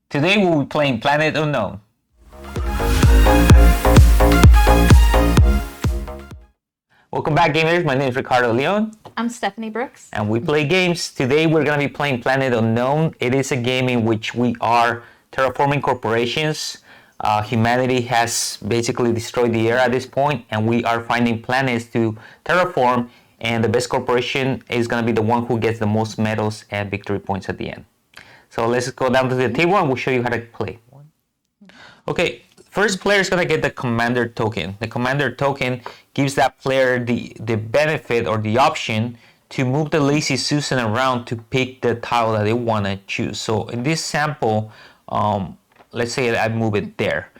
Today we'll be playing Planet Unknown. Welcome back, gamers. My name is Ricardo Leon. I'm Stephanie Brooks. And we play games. Today we're going to be playing Planet Unknown. It is a game in which we are terraforming corporations. Humanity has basically destroyed the air at this point, and we are finding planets to terraform, and the best corporation is going to be the one who gets the most medals and victory points at the end. So let's go down to the table and we'll show you how to play. Okay, first player is going to get the commander token. The commander token gives that player the benefit or the option to move the Lazy Susan around to pick the tile that they want to choose. So in this sample, let's say I move it there.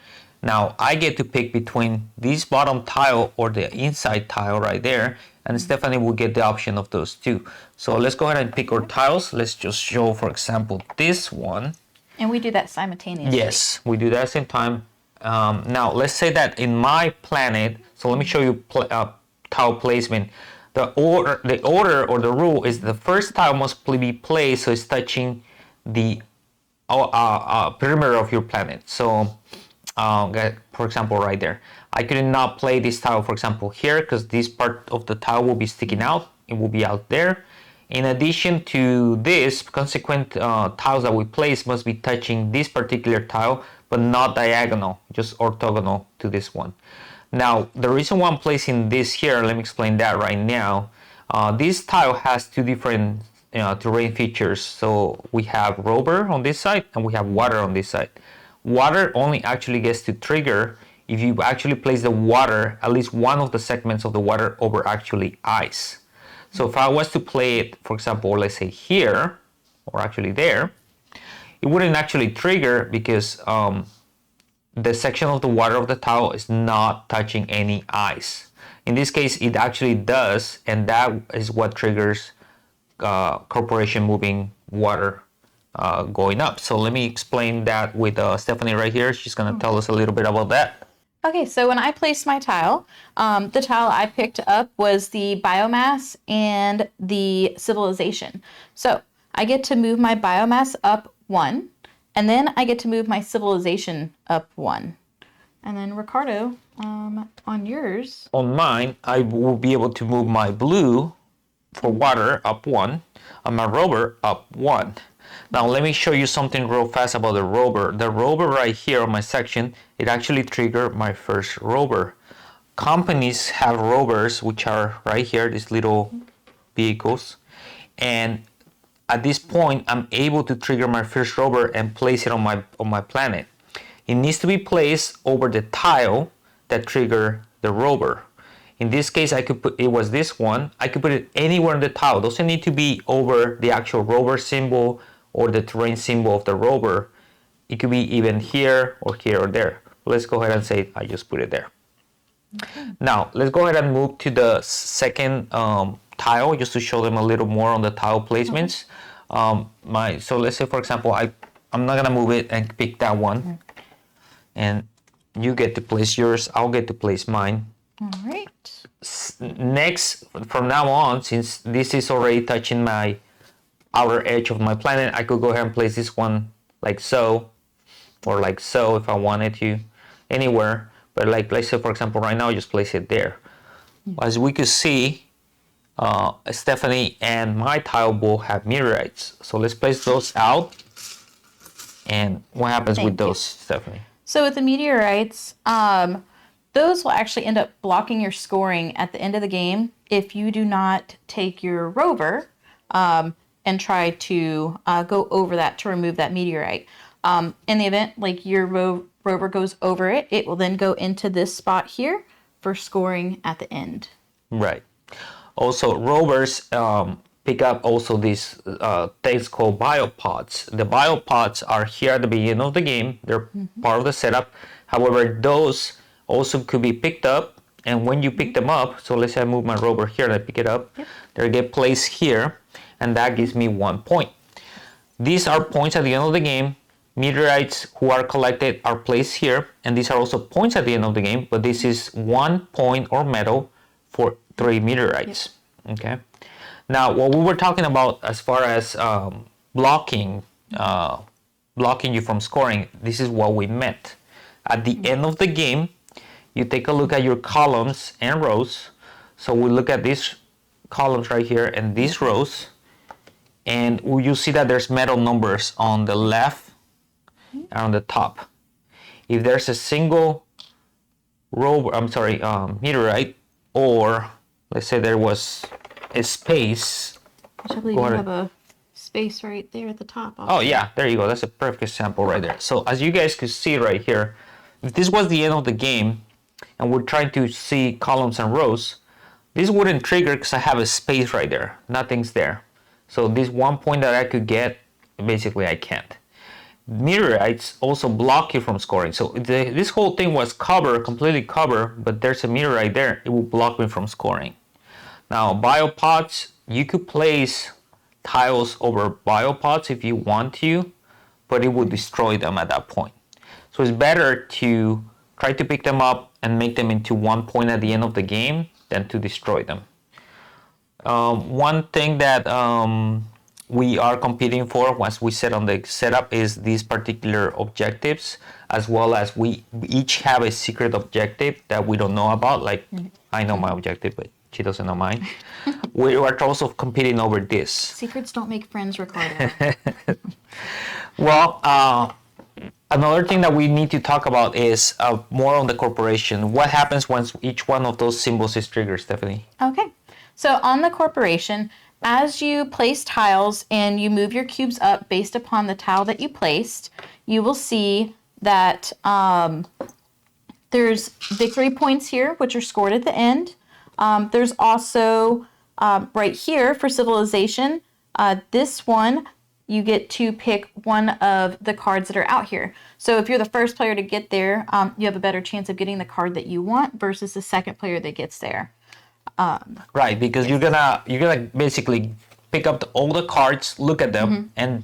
Now I get to pick between this bottom tile or the inside tile right there, and Stephanie will get the option of those two. So let's go ahead and pick our tiles. Let's just show, for example, this one. And we do that simultaneously. Yes, we do that at the same time. Now let's say that in my planet, so let me show you tile placement. The order or the rule is the first tile must be placed so it's touching the perimeter of your planet. So for example, right there, I could not play this tile, for example, here, because this part of the tile will be sticking out. It will be out there. In addition to this, consequent tiles that we place must be touching this particular tile, but not diagonal, just orthogonal to this one. Now, the reason why I'm placing this here, let me explain that right now. This tile has two different terrain features. So we have rover on this side and we have water on this side. Water only actually gets to trigger if you actually place the water, at least one of the segments of the water, over actually ice. So if I was to play it, for example, let's say here, or actually there, it wouldn't actually trigger because the section of the water of the tile is not touching any ice. In this case, it actually does, and that is what triggers corporation moving water going up. So let me explain that with Stephanie right here. She's going to tell us a little bit about that. Okay, so when I placed my tile, the tile I picked up was the biomass and the civilization. So I get to move my biomass up 1, and then I get to move my civilization up 1. And then Ricardo, on yours. On mine, I will be able to move my blue for water up 1, and my rover up 1. Now let me show you something real fast about the rover. The rover right here on my section, it actually triggered my first rover. Companies have rovers, which are right here, these little vehicles. And at this point, I'm able to trigger my first rover and place it on my planet. It needs to be placed over the tile that trigger the rover. In this case, I could put, it was this one, I could put it anywhere on the tile. It doesn't need to be over the actual rover symbol or the terrain symbol of the rover. It could be even here or there. Let's go ahead and say I just put it there. Okay. Now let's go ahead and move to the second tile just to show them a little more on the tile placements. Okay. So let's say, for example, I'm not gonna move it and pick that one, and you get to place yours. I'll get to place mine. All right. Next, from now on, since this is already touching my outer edge of my planet, I could go ahead and place this one like so, or like so if I wanted to, anywhere. But like, let's say, for example, right now, just place it there. As we could see, Stephanie and my tile both have meteorites. So let's place those out. And what happens with those, Stephanie? So with the meteorites, those will actually end up blocking your scoring at the end of the game if you do not take your rover and try to go over that to remove that meteorite. In the event like your rover goes over it, it will then go into this spot here for scoring at the end. Right. Also, rovers pick up also these things called biopods. The biopods are here at the beginning of the game. They're part of the setup. However, those also could be picked up, and when you pick them up, so let's say I move my rover here and I pick it up, they get placed here, and that gives me 1 point. These are points at the end of the game. Meteorites who are collected are placed here, and these are also points at the end of the game, but this is 1 point or medal for 3 meteorites. Okay. Now, what we were talking about as far as blocking blocking you from scoring, this is what we meant. At the end of the game, you take a look at your columns and rows. So we look at these columns right here and these rows, and you see that there's metal numbers on the left and on the top. If there's a single meteorite, or let's say there was a space. Which I believe you have a space right there at the top. Oh yeah, there you go. That's a perfect example right there. So as you guys could see right here, if this was the end of the game and we're trying to see columns and rows, this wouldn't trigger because I have a space right there. Nothing's there. So this 1 point that I could get, basically I can't. Meteorites also block you from scoring. So this whole thing was completely covered, but there's a meteorite there. It will block me from scoring. Now biopods, you could place tiles over biopods if you want to, but it would destroy them at that point. So it's better to try to pick them up and make them into 1 point at the end of the game than to destroy them. One thing that we are competing for once we set on the setup is these particular objectives, as well as we each have a secret objective that we don't know about. Like I know my objective, but she doesn't know mine. We are also competing over this. Secrets don't make friends, Ricardo. Well, another thing that we need to talk about is more on the corporation. What happens once each one of those symbols is triggered, Stephanie? Okay. So on the corporation, as you place tiles and you move your cubes up based upon the tile that you placed, you will see that there's victory points here, which are scored at the end. There's also right here for civilization, this one, you get to pick one of the cards that are out here. So if you're the first player to get there, you have a better chance of getting the card that you want versus the second player that gets there. Right, because you're gonna basically pick up all the cards, look at them, and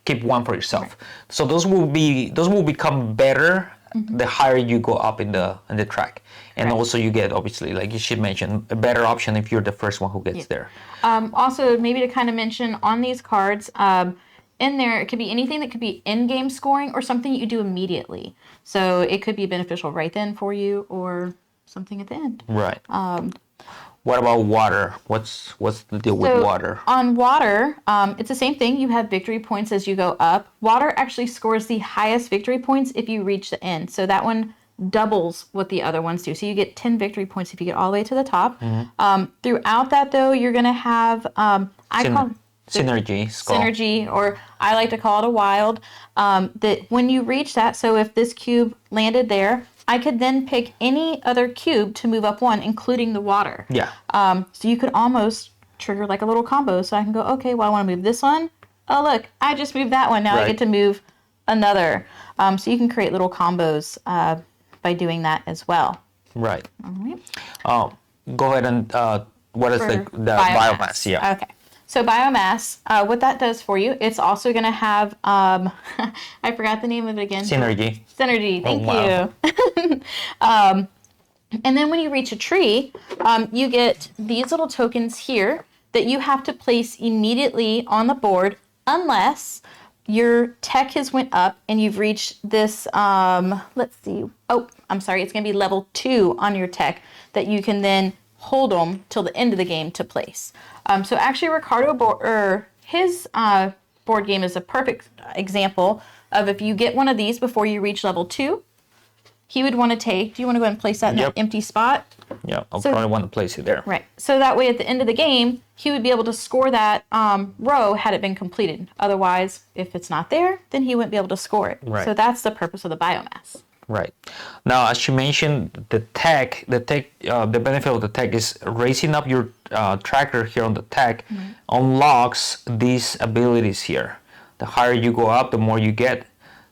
keep one for yourself. Right. So those will become better the higher you go up in the track, and also you get, obviously, like you should mention, a better option if you're the first one who gets there. Also, maybe to kind of mention on these cards, in there it could be anything that could be in-game scoring or something you do immediately. So it could be beneficial right then for you, or something at the end. Right. What about water? What's the deal with water? On water, it's the same thing. You have victory points as you go up. Water actually scores the highest victory points if you reach the end. So that one doubles what the other ones do. So you get 10 victory points if you get all the way to the top. Throughout that, though, you're going to have synergy, or I like to call it a wild. That when you reach that, so if this cube landed there, I could then pick any other cube to move up one, including the water. Yeah. So you could almost trigger like a little combo. So I can go, okay, well, I want to move this one. Oh, look, I just moved that one. Now I get to move another. So you can create little combos by doing that as well. Right. All right. Go ahead and what is the biomass? Yeah. Okay. So biomass, what that does for you, it's also going to have, I forgot the name of it again. Synergy. Thank you. And then when you reach a tree, you get these little tokens here that you have to place immediately on the board unless your tech has went up and you've reached this, let's see. Oh, I'm sorry. It's going to be level 2 on your tech that you can then hold them till the end of the game to place. So actually, Ricardo his board game is a perfect example of if you get one of these before you reach level 2, he would want to take. Do you want to go ahead and place that in that empty spot? Yeah, I'll probably want to place it there. Right. So that way, at the end of the game, he would be able to score that row had it been completed. Otherwise, if it's not there, then he wouldn't be able to score it. Right. So that's the purpose of the biomass. Right. Now, as you mentioned, the benefit of the tech is raising up your tracker here on the tech unlocks these abilities here. The higher you go up, the more you get.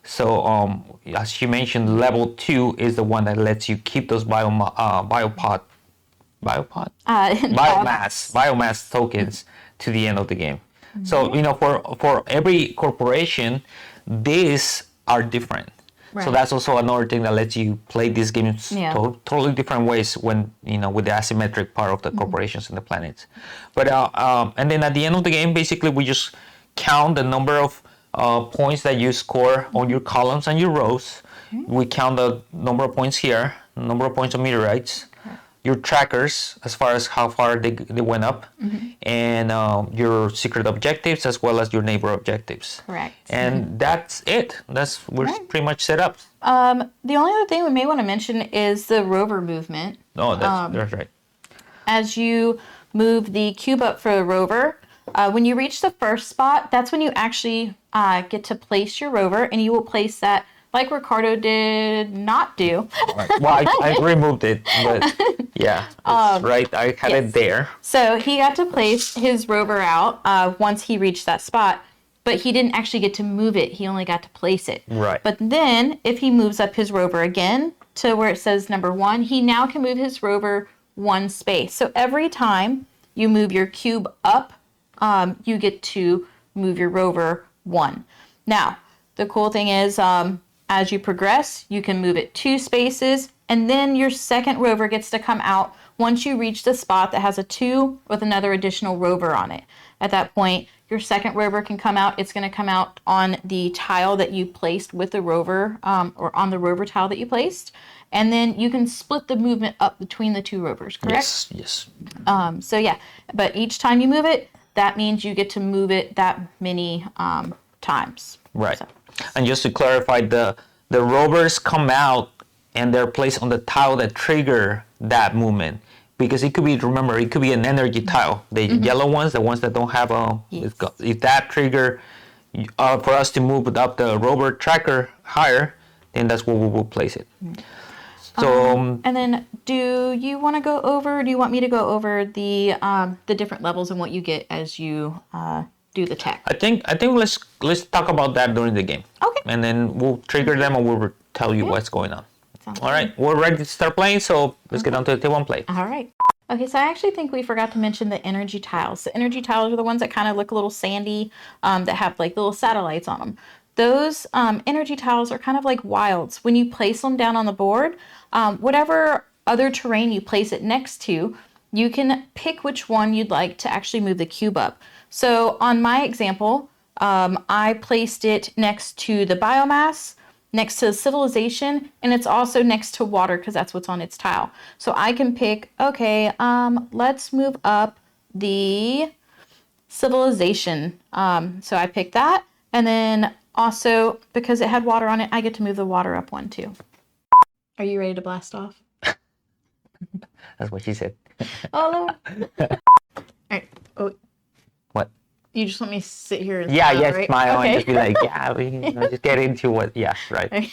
So, as you mentioned, level 2 is the one that lets you keep those biomass tokens to the end of the game. So, for every corporation, these are different. Right. So that's also another thing that lets you play these games totally different ways when, with the asymmetric part of the corporations and the planets. But and then at the end of the game, basically we just count the number of points that you score on your columns and your rows. We count the number of points here, number of points on meteorites, your trackers as far as how far they went up, and your secret objectives as well as your neighbor objectives. Correct. And that's it. We're pretty much set up. The only other thing we may want to mention is the rover movement. Oh, that's right. As you move the cube up for the rover, when you reach the first spot, that's when you actually get to place your rover, and you will place that like Ricardo did not do. Right. Well, I removed it, but yeah, that's right. I had it there. So he got to place his rover out once he reached that spot, but he didn't actually get to move it. He only got to place it. Right. But then if he moves up his rover again to where it says number 1, he now can move his rover 1 space. So every time you move your cube up, you get to move your rover 1. Now, the cool thing is, as you progress, you can move it 2 spaces, and then your second rover gets to come out once you reach the spot that has a 2 with another additional rover on it. At that point, your second rover can come out. It's going to come out on the tile that you placed with the rover, or on the rover tile that you placed. And then you can split the movement up between the 2 rovers, correct? Yes. So yeah, but each time you move it, that means you get to move it that many times. Right. So. And just to clarify, the rovers come out and they're placed on the tile that trigger that movement. Because it could be, remember, it could be an energy tile. The yellow ones, the ones that don't have if that trigger, for us to move up the rover tracker higher, then that's where we will place it. So, and then, do you want to go over? Do you want me to go over the different levels and what you get as you do the tech? I think let's talk about that during the game. Okay. And then we'll trigger them and we'll tell you what's going on. Sounds All right, we're ready to start playing. So let's get on to the table and play. All right. Okay, so I actually think we forgot to mention the energy tiles. The energy tiles are the ones that kind of look a little sandy, that have like little satellites on them. Those energy tiles are kind of like wilds. When you place them down on the board, whatever other terrain you place it next to, you can pick which one you'd like to actually move the cube up. So on my example, I placed it next to the biomass, next to civilization, and it's also next to water because that's what's on its tile. So I can pick, okay, let's move up the civilization. So I picked that, and then also because it had water on it, I get to move the water up 1 too. Are you ready to blast off? That's what she said. Oh, all right. Oh, What? you just want me to sit here and Yeah, smile, yes, right? smile Okay. and just be like, yeah, just get into what, yeah, right.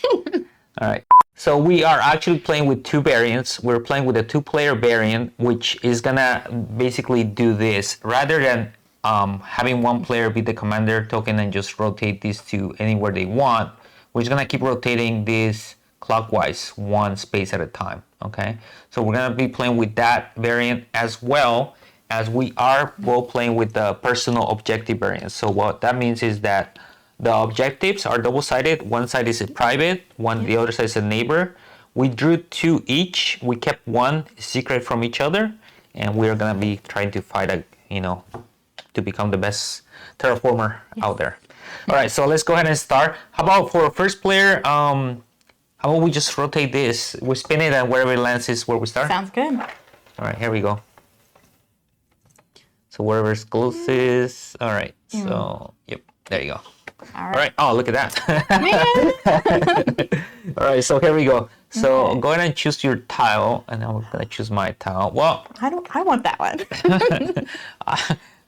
All right. So we are actually playing with 2 variants. We're playing with a 2-player variant, which is gonna basically do this. Rather than having one player be the commander token and just rotate these 2 anywhere they want, we're just gonna keep rotating this clockwise 1 space at a time, okay? So we're gonna be playing with that variant as well as we are both playing with the personal objective variant. So what that means is that the objectives are double-sided. One side is a private, the other side is a neighbor. We drew 2 each. We kept 1 secret from each other, and we're gonna be trying to fight, to become the best terraformer out there. All right, so let's go ahead and start. How about for first player? How about we just rotate this? We spin it, and wherever it lands is where we start. Sounds good. All right, here we go. So wherever's closest. All right. So yep, there you go. All All right. Oh, look at that. Man. All right. So here we go. So go ahead and choose your tile, and I'm gonna choose my tile. Well, I want that one.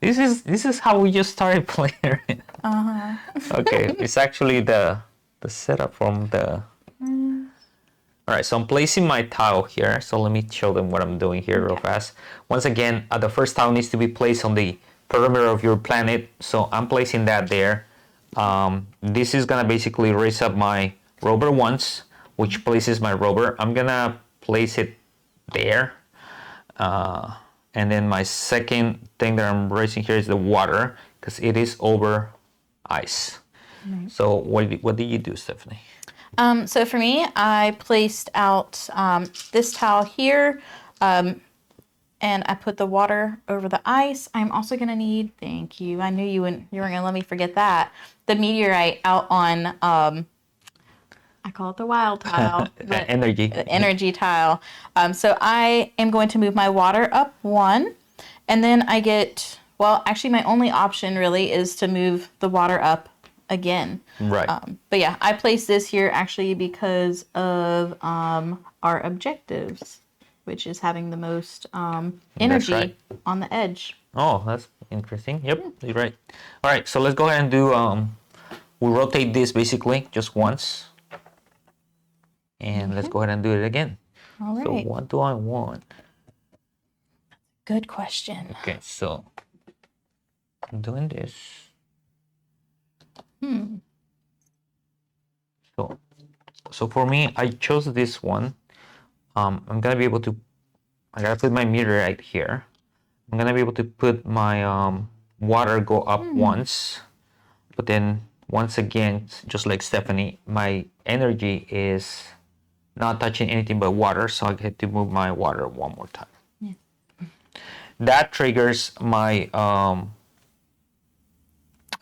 this is how we just started playing. Okay. It's actually the setup from the. All right, so I'm placing my tile here. So let me show them what I'm doing here real fast. Once again, the first tile needs to be placed on the perimeter of your planet. So I'm placing that there. This is gonna basically raise up my rover once, which places my rover. I'm gonna place it there. And then my second thing that I'm raising here is the water, because it is over ice. So what did you do, Stephanie? So for me, I placed out this tile here. and I put the water over the ice. I'm also going to need, thank you, I knew you weren't going to let me forget that, the meteorite out on, I call it the wild tile, but Energy. the energy tile. So I am going to move my water up 1, and then I get, well, actually my only option really is to move the water up again. Right. But yeah, I placed this here actually because of our objectives, which is having the most energy right. on the edge. Oh, that's interesting. Yep, you're right. All right, so let's go ahead and do, we'll rotate this basically just once. And let's go ahead and do it again. All right. So what do I want? Good question. Okay, so I'm doing this. So for me, I chose this one. I'm gonna be able to, I gotta put my meter right here. I'm gonna be able to put my water go up once, but then once again, just like Stephanie, my energy is not touching anything but water, so I get to move my water one more time. Yeah. That triggers my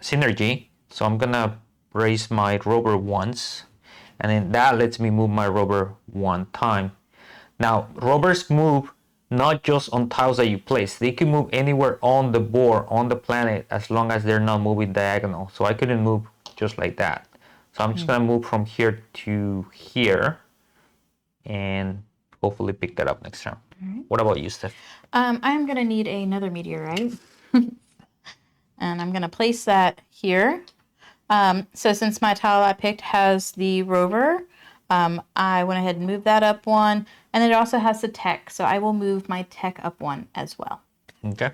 synergy, so I'm gonna raise my rover once, and then that lets me move my rover one time. Now, rovers move not just on tiles that you place. They can move anywhere on the board, on the planet, as long as they're not moving diagonal. So I couldn't move just like that. So I'm just gonna move from here to here, and hopefully pick that up next round. Right. What about you, Steph? I'm gonna need another meteorite. And I'm gonna place that here. So since my tile I picked has the rover, I went ahead and moved that up 1, and it also has the tech, so I will move my tech up 1 as well. Okay.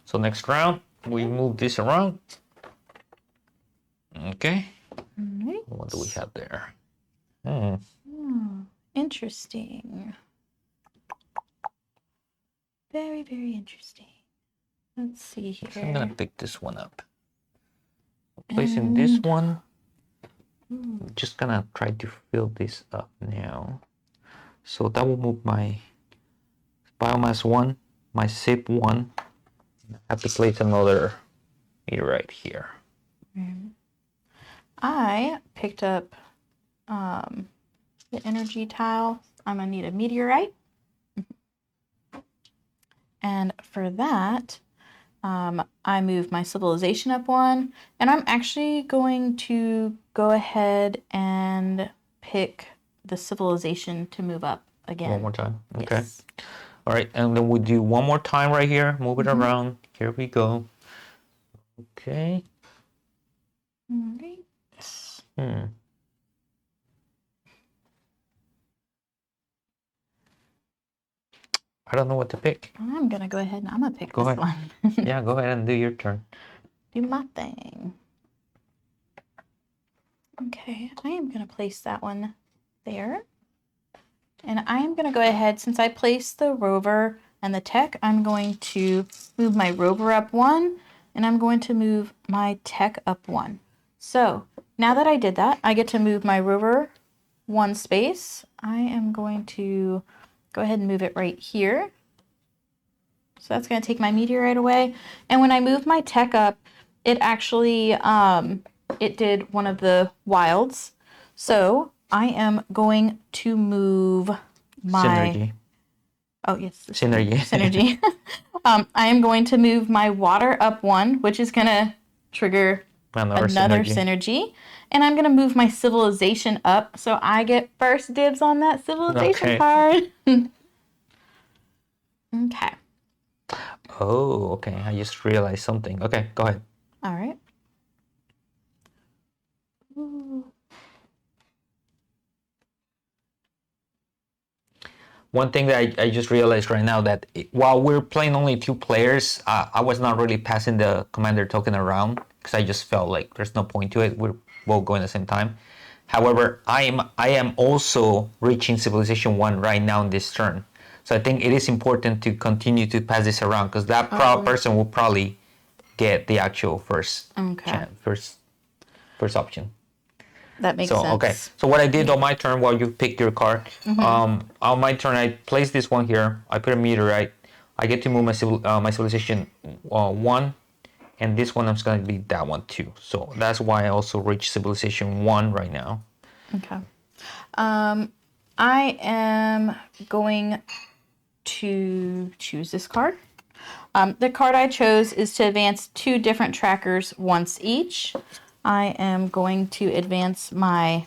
So next round, we move this around. Okay. Right. What do we have there? Interesting. Very, very interesting. Let's see here. I'm gonna pick this one up. Placing this one. I'm just gonna try to fill this up now. So that will move my biomass 1, my sip 1. I have to place another meter right here. I picked up the energy tile. I'm gonna need a meteorite. And for that, I move my civilization up 1, and I'm actually going to go ahead and pick the civilization to move up again. One more time. Okay. Yes. All right, and then we do one more time right here. Move it around. Here we go. Okay. All right. I don't know what to pick. I'm gonna go ahead and I'm gonna pick Go this ahead. one. Yeah, go ahead and do your turn. Do my thing. Okay, I am gonna place that one there. And I am gonna go ahead, since I placed the rover and the tech, I'm going to move my rover up 1, and I'm going to move my tech up 1. So now that I did that, I get to move my rover 1 space. I am going to go ahead and move it right here. So that's going to take my meteorite away. And when I move my tech up, it actually, it did one of the wilds. So I am going to move my... Synergy. Oh, yes. Synergy. Synergy. I am going to move my water up 1, which is going to trigger another synergy. And I'm going to move my civilization up, so I get first dibs on that civilization card. Okay. Oh, okay. I just realized something. Okay, go ahead. All right. Ooh. One thing that I just realized right now that while we're playing only 2 players, I was not really passing the commander token around because I just felt like there's no point to it. We're both going at the same time. However, I am also reaching Civilization 1 right now in this turn. So I think it is important to continue to pass this around because that person will probably get the actual first first option. That makes sense. Okay. So what I did on my turn while you picked your card, on my turn I placed this one here. I put a meteorite. I get to move my civilization 1, and this one is going to be that one too. So that's why I also reach civilization 1 right now. Okay. I am going to choose this card. The card I chose is to advance 2 different trackers once each. I am going to advance my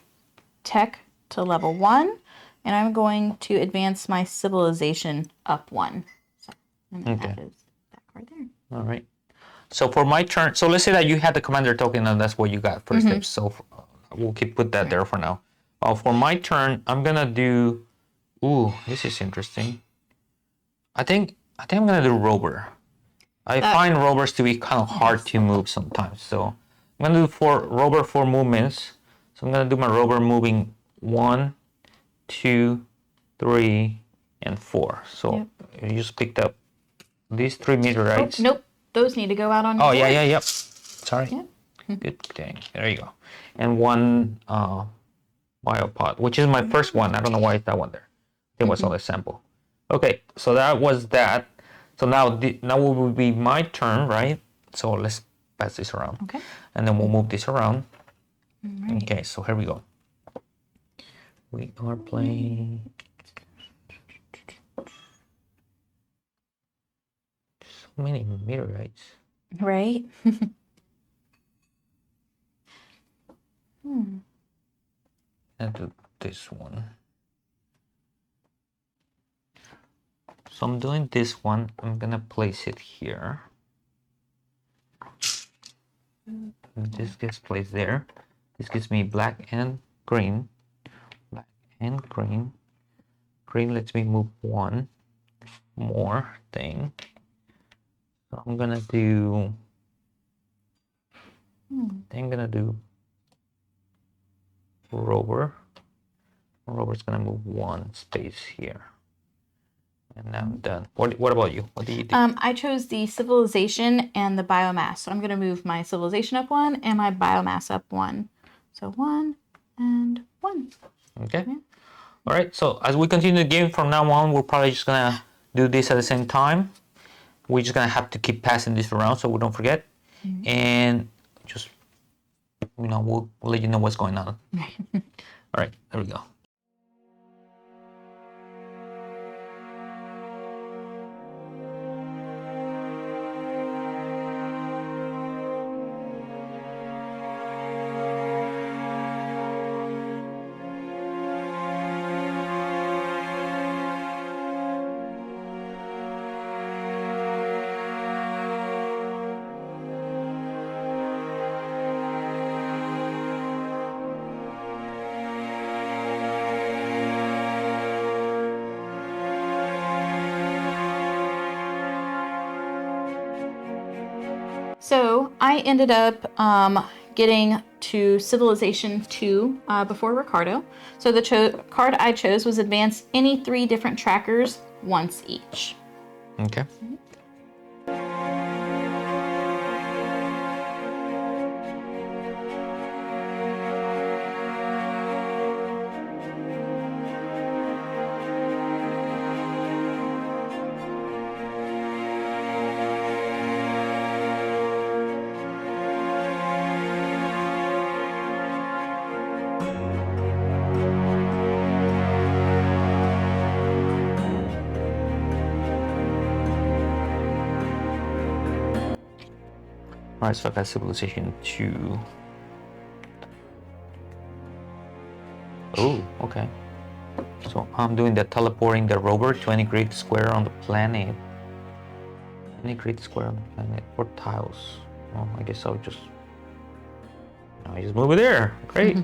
tech to level 1, and I'm going to advance my civilization up 1. So, and that is that card there. All right. So for my turn, so let's say that you had the commander token and that's what you got first steps. So we'll put that there for now. For my turn, I'm gonna do. Ooh, this is interesting. I think I'm gonna do rover. I find rovers to be kind of hard to move sometimes. So I'm gonna do rover 4 movements. So I'm gonna do my rover moving 1, 2, 3, and 4. So you just picked up these 3 meteorites. Oh, nope. Those need to go out on your Oh, board. yep. Sorry. Yeah. Good thing. There you go. And 1 biopod, which is my first one. I don't know why it's that one there. It was all a sample. Okay, so that was that. So now will be my turn, right? So let's pass this around. Okay. And then we'll move this around. Right. Okay, so here we go. We are playing. So many meteorites. Right? And do this one. So I'm doing this one. I'm gonna place it here. And this gets placed there. This gives me black and green. Black and green. Green lets me move 1 more thing. So I'm gonna do. I'm gonna do rover. Rover's gonna move 1 space here. And now I'm done. What about you? What do you do? I chose the civilization and the biomass. So I'm going to move my civilization up 1 and my biomass up 1. So 1 and 1. Okay. All right. So as we continue the game from now on, we're probably just gonna do this at the same time. We're just gonna have to keep passing this around so we don't forget, and just we'll let you know what's going on. All right. There we go. So I ended up getting to Civilization 2 before Ricardo. So the card I chose was advance any 3 different trackers once each. Okay. Alright, so I got Civilization 2. Oh, okay. So I'm doing the teleporting the rover to any grid square on the planet. Any grid square on the planet. Or tiles. Well, I guess I'll just move it there. Great.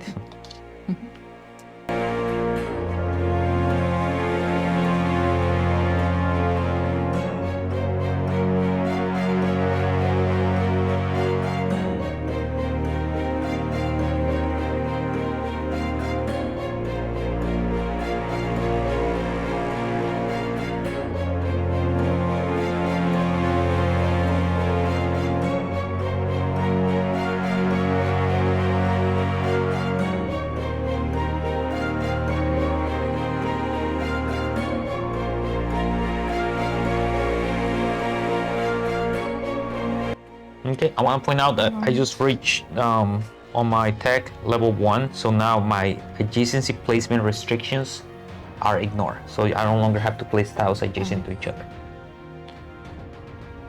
Okay, I want to point out that I just reached on my tech level 1, so now my adjacency placement restrictions are ignored. So I no longer have to place tiles adjacent to each other.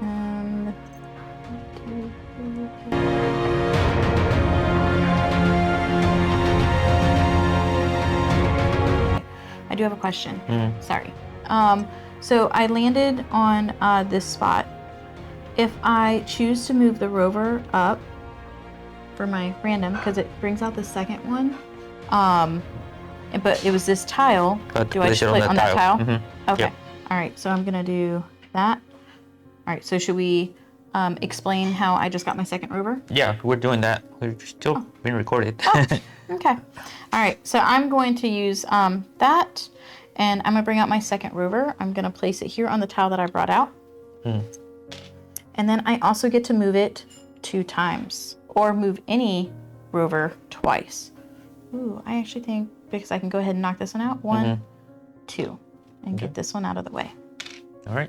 And I do have a question. Sorry. So I landed on this spot. If I choose to move the rover up for my random, because it brings out the second one, but it was this tile, do I just play on that tile? Okay. Yep. All right, so I'm gonna do that. All right, so should we explain how I just got my second rover? Yeah, we're doing that. We're still being recorded. Okay. All right, so I'm going to use that, and I'm gonna bring out my second rover. I'm gonna place it here on the tile that I brought out. And then I also get to move it 2 times, or move any rover twice. Ooh, I actually think, because I can go ahead and knock this one out. 1, 2, and get this one out of the way. All right.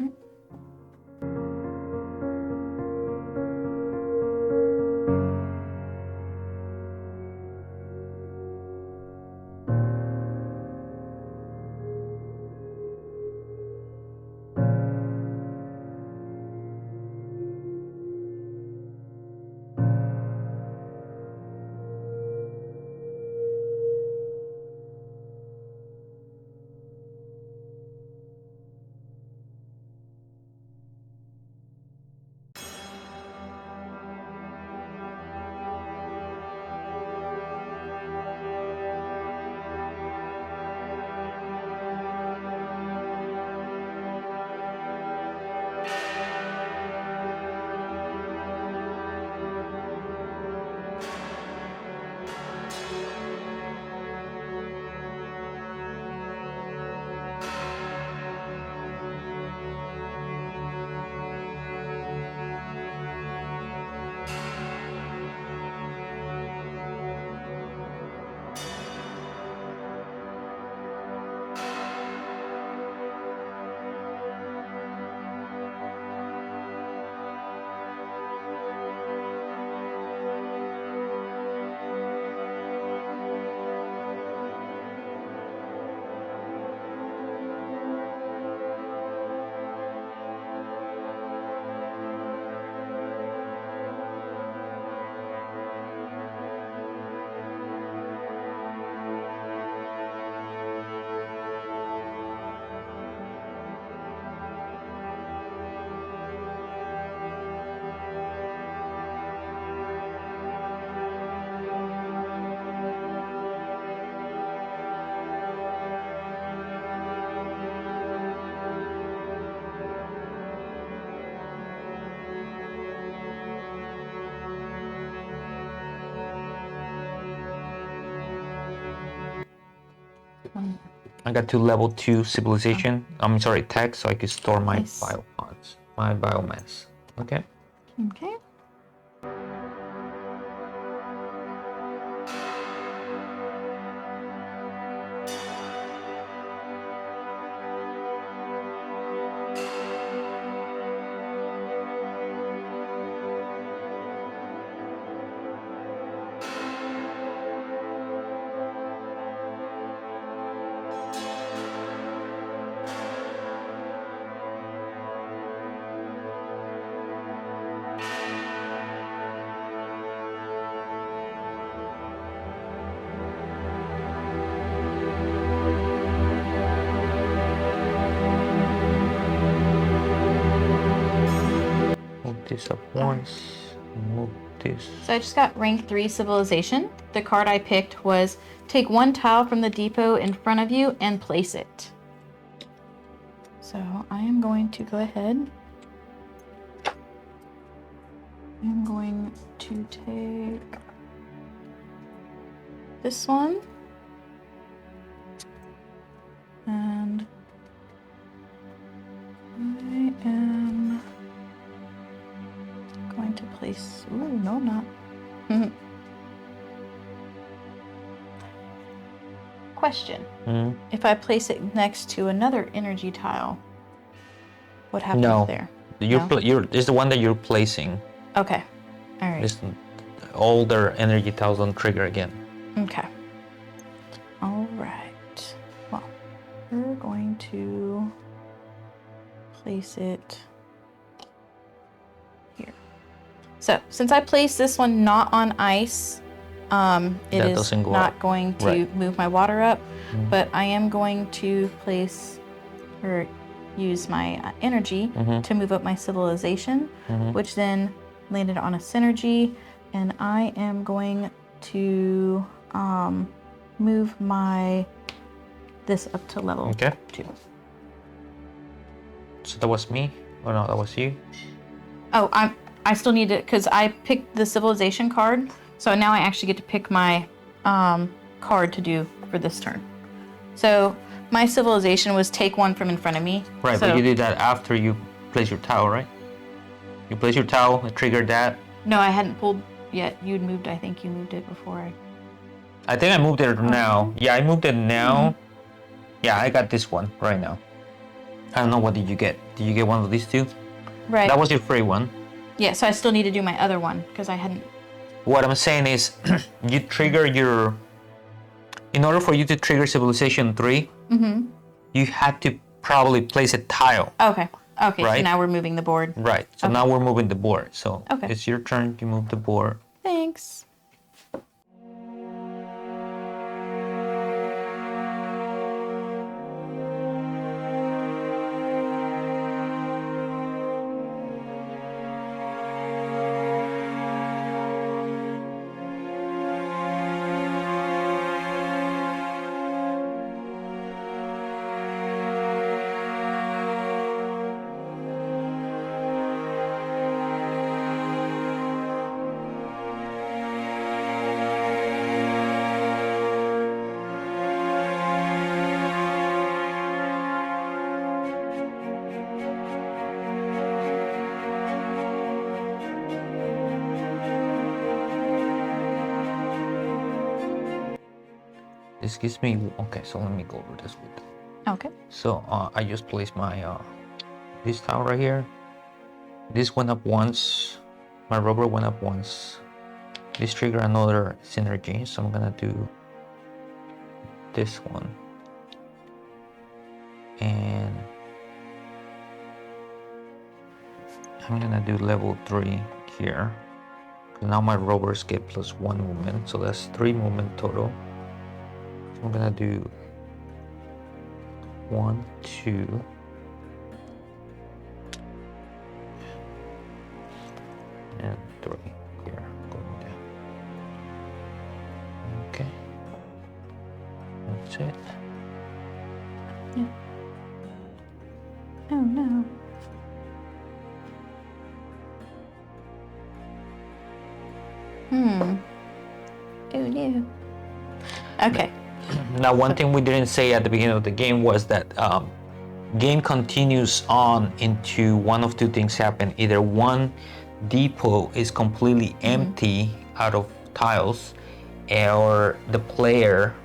I got to level 2 civilization. I'm sorry, tech, so I can store my Nice. biopods, my biomass. Okay. Okay. Move this up once. Move this. So I just got rank 3 civilization. The card I picked was take 1 tile from the depot in front of you and place it. So I am going to go ahead. I'm going to take this one. And I am going to place, ooh, no, I'm not. Question. If I place it next to another energy tile, what happens No. there? You're, No? you're, it's the one that you're placing. Okay. All right. This all their energy tiles don't trigger again. Okay. All right. Well, we're going to place it here. So, since I placed this one not on ice, it That is doesn't go not up. going to Right. move my water up, but I am going to place or use my energy to move up my civilization, which then landed on a synergy, and I am going to move this up to level Okay. 2. So that was me. Or no, that was you. Oh, I still need it because I picked the civilization card, so now I actually get to pick my card to do for this turn. So my civilization was take one from in front of me. Right, so, but you did that after you place your towel, right? You place your towel, it triggered that. No, I hadn't pulled yet. You'd moved. I think you moved it before I think I moved it now. Yeah, I moved it now. Yeah, I got this one right now. I don't know, what did you get? Did you get one of these two? Right. That was your free one. Yeah, so I still need to do my other one because I hadn't. What I'm saying is, you trigger your. In order for you to trigger Civilization 3, you had to probably place a tile. Okay. Okay. So Right. now we're moving the board. Right. So now we're moving the board. So Okay. it's your turn. You move the board. Thanks. This gives me. Okay, so let me go over this with. Okay. So I just placed my this tile right here. This went up once. My rubber went up once. This trigger another synergy, so I'm gonna do this one. And I'm gonna do level 3 here. Now my robbers get +1 movement, so that's 3 movement total. So I'm gonna do 1, 2, and 3 here, going down. Okay, that's it. Oh no. Oh no. Okay. Now, one thing we didn't say at the beginning of the game was that game continues on into one of two things happen. Either one depot is completely empty out of tiles, or the player,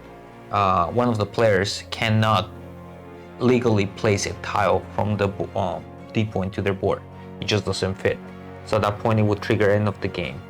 one of the players, cannot legally place a tile from the depot into their board. It just doesn't fit. So at that point, it would trigger end of the game.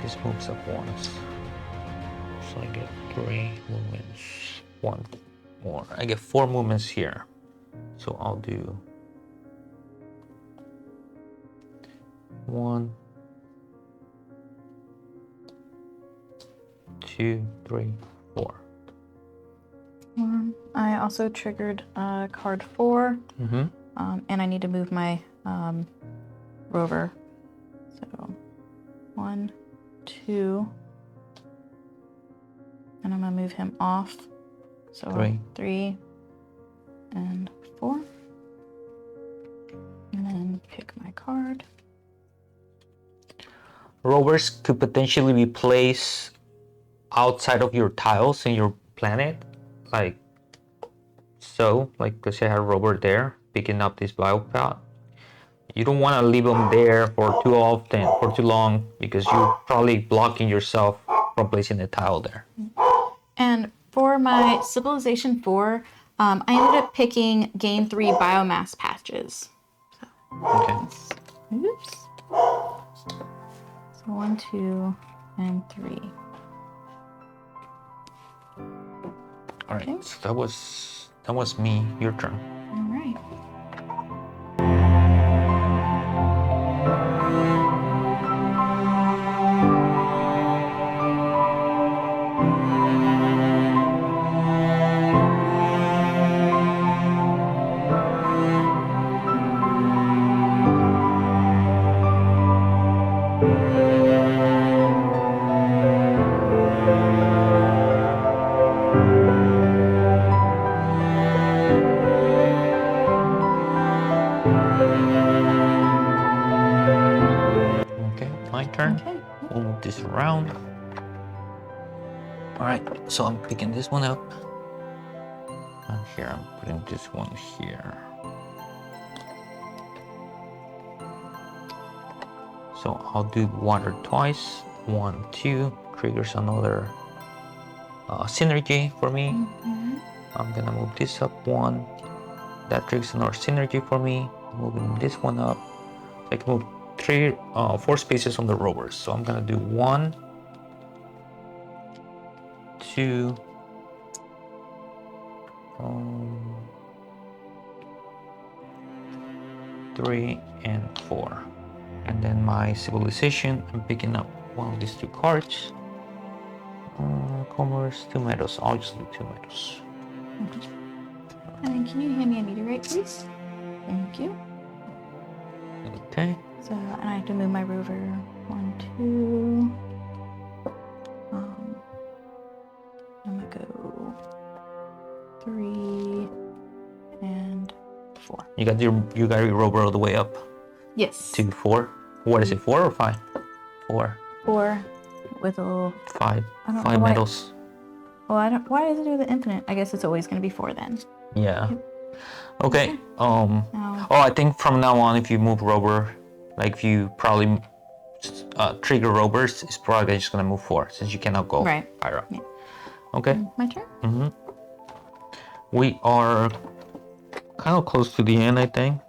This moves up once, so I get 3 movements, 1 more. I get 4 movements here, so I'll do 1, 2, 3, 4. I also triggered card 4, Mm-hmm. and I need to move my rover So 1, 2, and I'm gonna move him off. So 3 and 4. And then pick my card. Rovers could potentially be placed outside of your tiles in your planet, like so. Like let's say I have a rover there picking up this biopod. You don't want to leave them there for too often, for too long, because you're probably blocking yourself from placing a tile there. And for my Civilization 4, I ended up picking gain 3 biomass patches. Okay. Oops. So 1, 2, and 3. All right. So that was me. Your turn. All right. Okay, my turn. Okay. We'll move this around. All right. So I'm picking this one up. And here I'm putting this one here. So I'll do water twice. 1, 2 triggers another synergy for me. I'm gonna move this up 1. That triggers another synergy for me. Moving this one up. I can move 4 spaces on the rovers. So I'm gonna do 1, 2, 3, and 4. And then my civilization, I'm picking up one of these 2 cards. Commerce, 2 metals. I'll just do 2 metals. And then can you hand me a meteorite, please? Thank you. Okay. So, and I have to move my rover. 1, 2. I'm gonna go 3 and 4. You got your rover all the way up Yes. to 4. What is it? 4 or 5? 4. 4 with a little 5. I don't 5 know why- metals. Well, I don't. Why does it do the infinite? I guess it's always going to be 4 then. Yeah. Okay. Now, Oh, I think from now on, if you move rover, like if you probably trigger rovers, it's probably just gonna move 4 since you cannot go Right. higher up. Yeah. Okay. My turn. We are kind of close to the end, I think.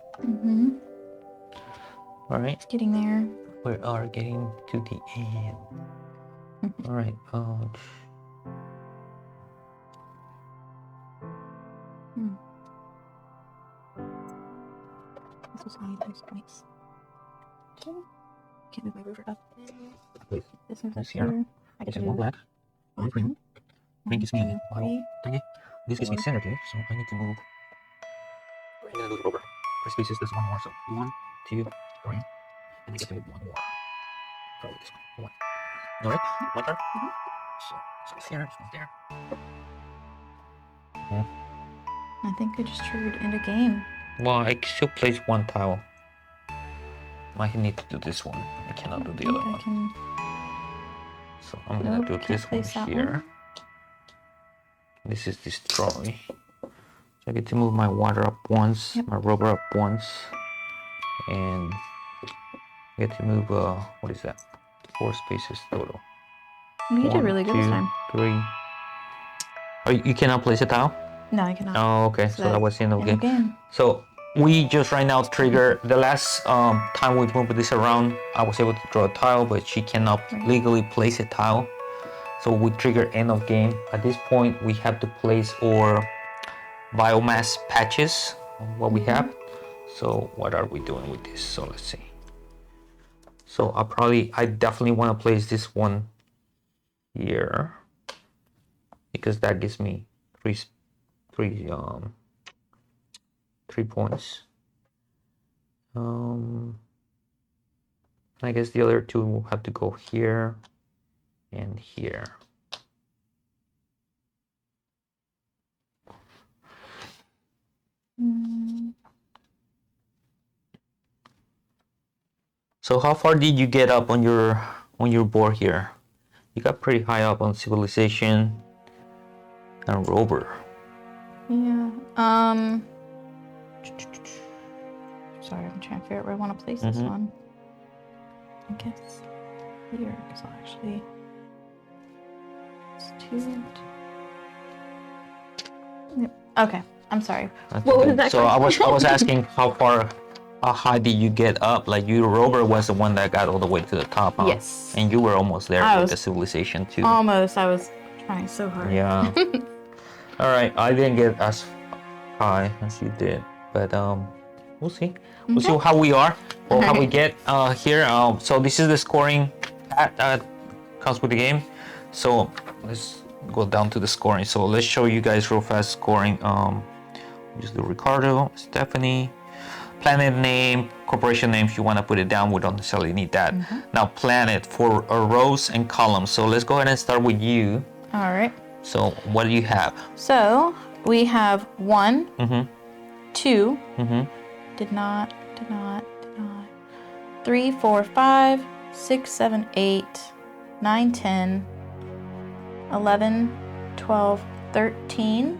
All right. Getting there. We are getting to the end. All right. This was only those points. Okay. Can't move my rover up. Please. This one's Yes, up here. here. I This can is one do black. One green. Green gives me a bottle. Dang it. This gives me 4. synergy, so I need to move. I'm gonna do the rover. For spaces, there's one more. So 1, 2, 3, and I get to move one more. Probably this one. All right. My turn. So it's here. This one's there. I think I just triggered end of game. Well, I can still place 1 tile. I need to do this one. I cannot do the other I one. can. So I'm gonna Nope, do can't this one place that here. one. This is destroy. So I get to move my water up once, my rover up once, and I get to move what is that? 4 spaces total. You did really good this 2, time. 3. Oh, you cannot place a tile? No, I cannot. Oh, okay. So that was the end of the End game. of game. So we just right now trigger the last time we moved this around. I was able to draw a tile, but she cannot legally place a tile. So we trigger end of game. At this point, we have to place our biomass patches on what we have. So what are we doing with this? So let's see. So I definitely want to place this one here because that gives me 3 points. I guess the other two will have to go here and here. So how far did you get up on your board here? You got pretty high up on civilization and rover. Yeah. Sorry, I'm trying to figure out where I want to place this one. I guess here, because I'll actually. It's two. Yep. Okay, I'm sorry. What was that So I question? was asking how high did you get up? Like your rover was the one that got all the way to the top, huh? Yes. And you were almost there I with was the civilization too. Almost. I was trying so hard. Yeah. All right. I didn't get as high as you did, but we'll see. We'll see how we are or how we get here. So this is the scoring that comes with the game. So let's go down to the scoring. So let's show you guys real fast scoring. Just do Ricardo, Stephanie, planet name, corporation name. If you want to put it down, we don't necessarily need that. Now planet for rows and columns. So let's go ahead and start with you. All right. So what do you have? So we have 1, 2. Did not. 3, 4, 5, 6, 7, 8, 9, 10, 11, 12, 13,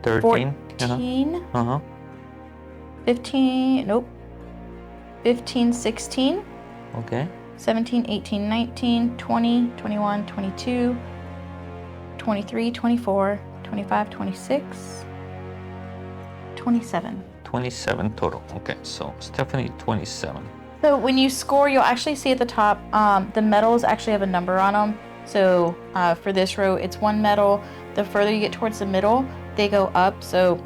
13. 14, Uh-huh. 15, nope. 15, 16, Okay. 17, 18, 19, 20, 21, 22, 23, 24, 25, 26, 27. 27 total. Okay, so Stephanie 27. So when you score, you'll actually see at the top, the medals actually have a number on them. So for this row, it's 1 medal. The further you get towards the middle, they go up. So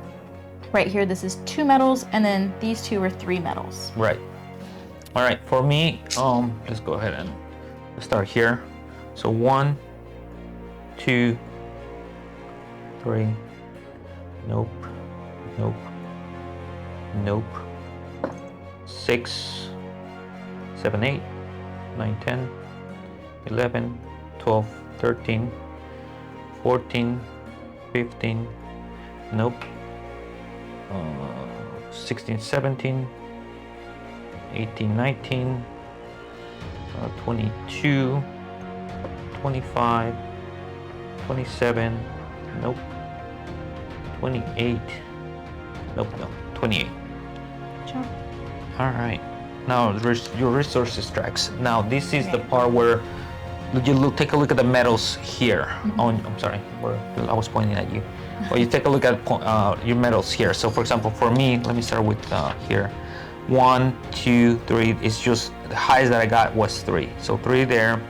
right here, this is 2 medals, and then these 2 are 3 medals. Right. All right. For me, let's go ahead and start here. So 1, 2, 3. Nope. Nope. Nope. 6, 7, 8, 9, 10, 11, 12, 13, 14, 15. Nope. 16, 17, 18, 19, 22, 25, 27. Nope. 28. Nope, no. 28. Sure. All right. Now your resources tracks. Now this is the part where you take a look at the medals here. I'm sorry, where I was pointing at you. Well, you take a look at your medals here. So for example, for me, let me start with here. 1, 2, 3. It's just the highest that I got was 3. So 3 there.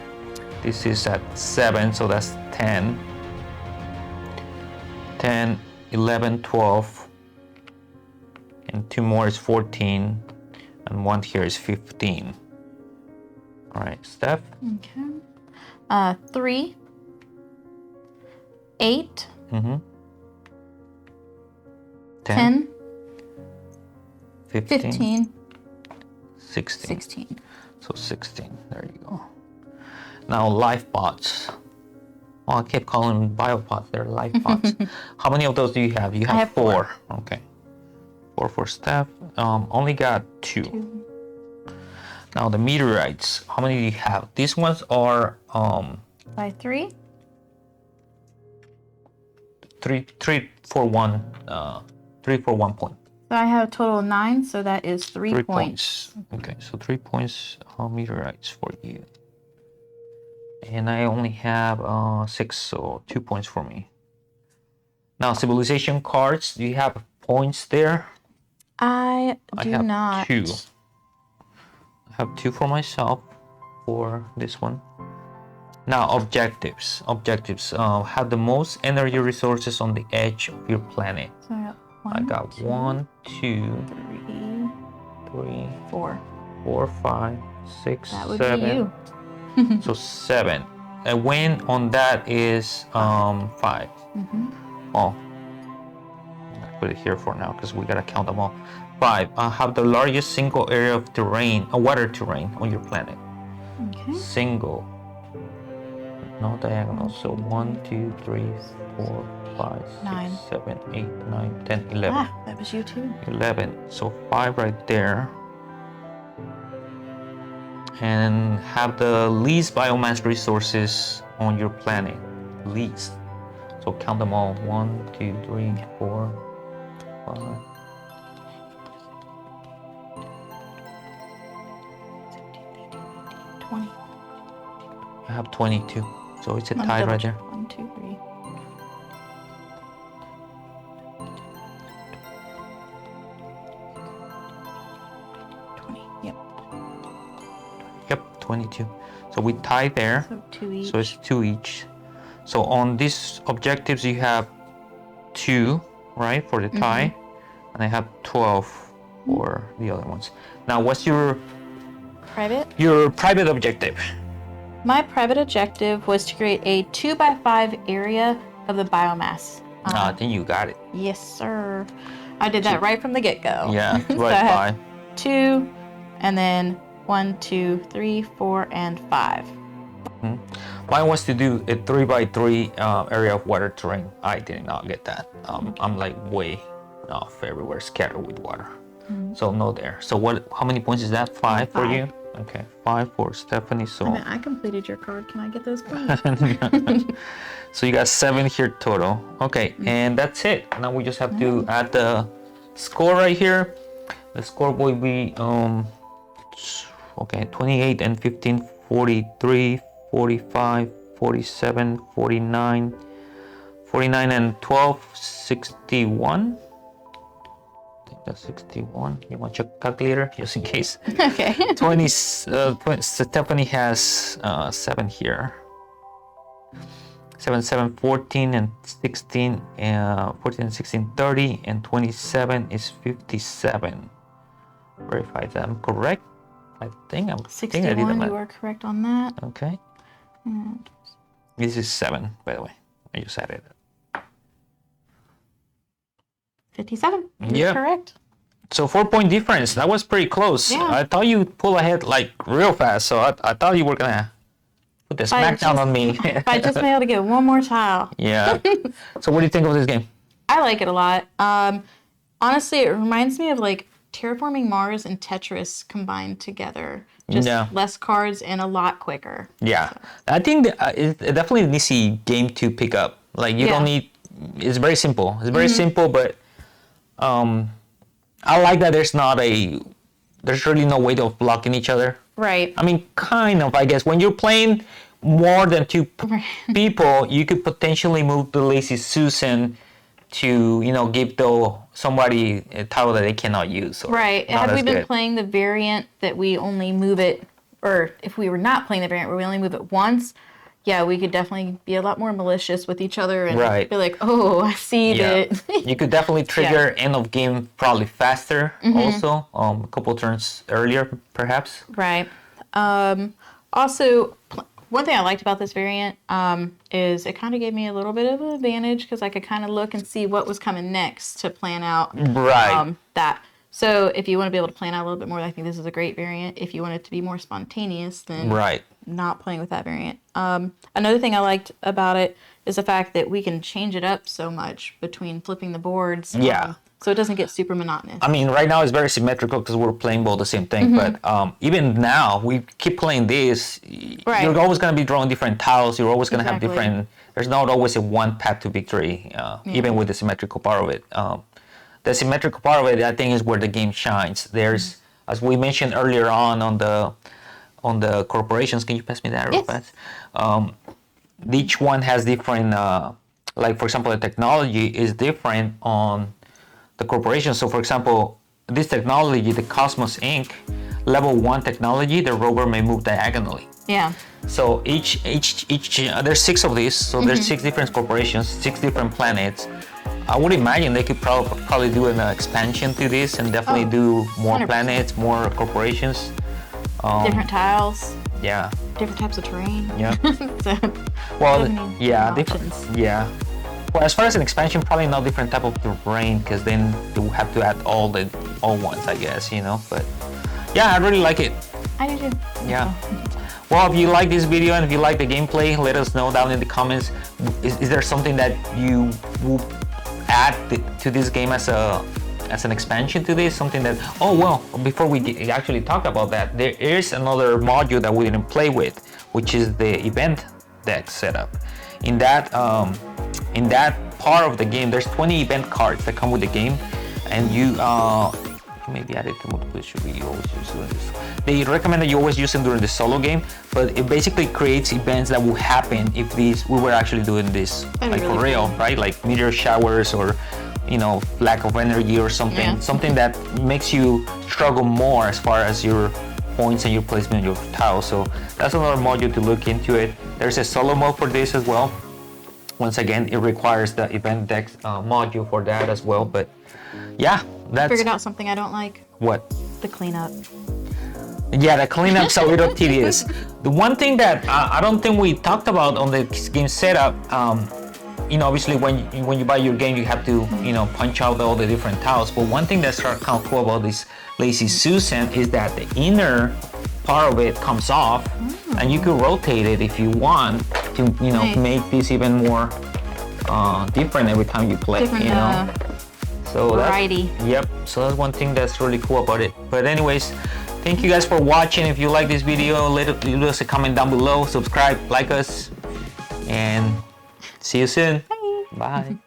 This is at 7, so that's 10. 10, 11, 12. And 2 more is 14. And 1 here is 15. All right, Steph. Okay. 3, 8, 10, 15, 16. 16. So 16. There you go. Now life pods. Oh, I kept calling them biopods. They're life pods. How many of those do you have? You have, I have 4. Okay. 4 for Steph. Only got 2. Now the meteorites. How many do you have? These ones are By 3. 3 for 1. 3 for 1 point. So I have a total of 9, so that is 3 points. Okay, so 3 points meteorites for you. And I only have 6, so 2 points for me. Now civilization cards. Do you have points there? I have not. 2. I have 2 for myself for this one. Now objectives. Objectives have the most energy resources on the edge of your planet. So I got 1, 2, 3, 4. 4, 5, 6, That would 7. be you. So 7. A win on that is 5. Oh, I'll put it here for now because we gotta count them all. 5. Have the largest single area of terrain, water terrain on your planet. Okay. Single. No diagonal. So 1, 2, 3, 4, 5, 6, 9. 7, 8, 9, 10, 11. Ah, that was you too. 11. So 5 right there. And have the least biomass resources on your planet. Least. So count them all. 1, 2, 3, 4, 5. 20. I have 22. So it's a Let me tie double right there. check. 1, 2, 3. Yep. Yep, 22. So we tie there. So 2 each. So it's 2 each. So on these objectives you have 2, right, for the tie, and I have 12 for the other ones. Now, what's your Private. private objective? My private objective was to create a 2x5 area of the biomass. I think you got it. Yes, sir. I did that right from the get-go. Yeah, So 2 I by have 5. 2, and then 1, 2, 3, 4, and 5. Mine was to do a 3 by 3 area of water terrain. I did not get that. I'm like way off everywhere, scattered with water. So no there. So what? How many points is that? 5 for 5. you? Okay, 5 for Stephanie. So I completed your card. Can I get those points? so you got 7 here total. Okay, and that's it. Now we just have to add the score right here. The score will be okay, 28 and 15, 43, 45, 47, 49, 49 and 12, 61. I think that's 61. You want your calculator just in case? Okay. 20, Stephanie has 7 here. 7, 7, 14 and 16, 14 and 16, 30, and 27 is 57. Verify that I'm correct. I think I did the 61, math. you are correct on that. Okay. And This is 7, by the way. I just added it. 57, you're Yeah. correct. So 4-point difference. That was pretty close. Yeah. I thought you'd pull ahead like real fast. So I thought you were gonna put the smackdown on me. If I just been able to get one more tile. Yeah. So what do you think of this game? I like it a lot. Honestly, it reminds me of like Terraforming Mars and Tetris combined together. Just Yeah. less cards and a lot quicker. Yeah, I think it definitely an easy game to pick up. Like you Yeah. don't need. It's very simple. It's very simple, but I like that there's really no way of blocking each other. Right. I mean, kind of, I guess. When you're playing more than 2 people, you could potentially move the Lazy Susan to, give somebody a tile that they cannot use. Or Right. not Had we as been good. playing the variant that we only move it, or if we were not playing the variant where we only move it once, yeah, we could definitely be a lot more malicious with each other and Right. be like, oh, I see Yeah, that. you could definitely trigger end of game probably faster. Also, a couple turns earlier, perhaps. Right. Also, one thing I liked about this variant is it kind of gave me a little bit of an advantage because I could kind of look and see what was coming next to plan out Right. that. So if you want to be able to plan out a little bit more, I think this is a great variant. If you want it to be more spontaneous, then Right. not playing with that variant. Another thing I liked about it is the fact that we can change it up so much between flipping the boards. Yeah. So it doesn't get super monotonous. I mean, right now it's very symmetrical because we're playing both the same thing. But even now, we keep playing this. Right. You're always going to be drawing different tiles. You're always going to have Exactly. different. There's not always a one path to victory, even with the symmetrical part of it. The symmetrical part of it, I think, is where the game shines. There's, as we mentioned earlier on the corporations. Can you pass me that real Yes. fast? Each one has different. Like for example, the technology is different on the corporation. So for example, this technology, the Cosmos Inc., level 1 technology, the rover may move diagonally. Yeah. So each there's 6 of these. So there's 6 different corporations, 6 different planets. I would imagine they could probably do an expansion to this and definitely do more 100%. planets, more corporations. Different tiles, Yeah. different types of terrain. Yeah. So, Well, so many yeah, options. different. Yeah. Well, as far as an expansion, probably no different type of terrain, because then you will have to add all ones, I guess, you know. But yeah, I really like it. I do too. Yeah. Well, if you like this video and if you like the gameplay, let us know down in the comments. Is there something that you will add to this game as an expansion to this? Something that, oh well, before we actually talk about that, there is another module that we didn't play with, which is the event deck setup. In that part of the game, there's 20 event cards that come with the game, and you maybe add it to multiplayer. Should we always use this? They recommend that you always use them during the solo game, but it basically creates events that will happen if we were actually doing this like really for real, right? Like meteor showers, or you know, lack of energy or something. Yeah. Something that makes you struggle more as far as your points and your placement of your tiles. So that's another module to look into it. There's a solo mode for this as well. Once again, it requires the event deck module for that as well. But yeah, that's Figured out something I don't like. what. The cleanup. Yeah, the cleanup's a little tedious. The one thing that I don't think we talked about on the game setup, you know, obviously when you buy your game, you have to, you know, punch out all the different tiles. But one thing that's kind of cool about this Lazy Susan is that the inner part of it comes off, and you can rotate it if you want to, you know, Nice. make this even more different every time you play. Different you know. So variety. Yep. So that's one thing that's really cool about it. But anyways, thank you guys for watching. If you like this video, leave us a comment down below, subscribe, like us, and see you soon. Bye. Bye.